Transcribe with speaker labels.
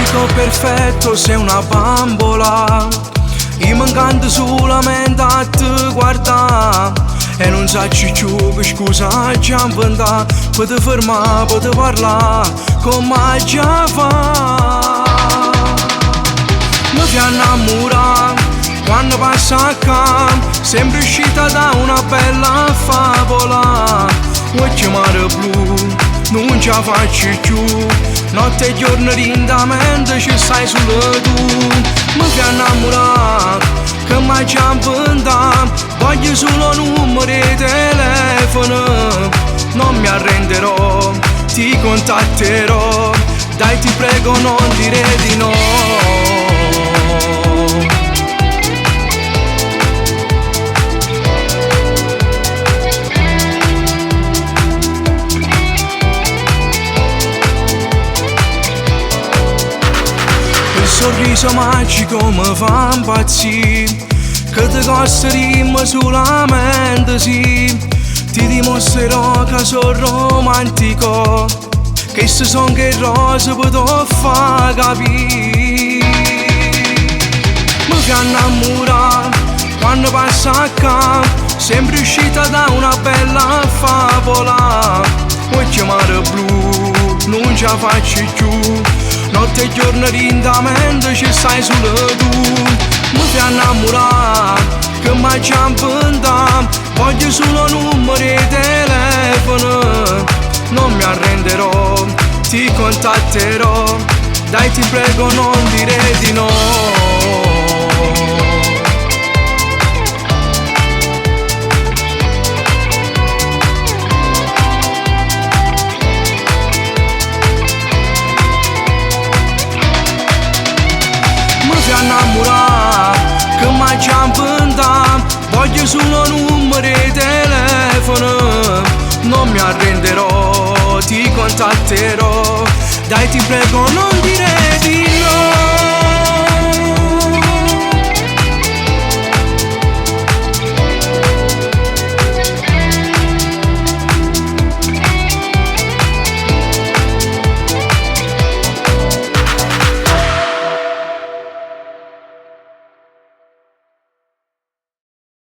Speaker 1: tutto perfetto, sei una bambola. Io mi incanto solamente a te guardare e non sacci più che scusa ci inventa. Per te fermare, per te parlare, come già fa. Mi fai innamorare quando passa accanto, sempre uscita da una bella favola. Occhi mare blu, non ce la faccio più, notte e giorno lindamente ci stai solo tu. Mi fai innamorare, che mai ci inventa, voglio solo numero di telefono. Non mi arrenderò, ti contatterò, dai ti prego non dire di no. Il sorriso magico mi fa impazzire, che ti costeremo solamente sì. Ti dimostrerò che sono romantico, che se son che rose potrò far capire. Mi fai innamorare quando passa accanto, sempre uscita da una bella favola. Occhi mare blu, non ce la faccio più, notte e giorno lindamente ci stai solo tu. Mi fai innamorare, che mai ci inventa, voglio solo numero di telefono. Non mi arrenderò, ti contatterò, dai ti prego non dire di no. Innamorare, che mai ci inventa, voglio solo numero di telefono. Non mi arrenderò, ti contatterò, dai ti prego non dire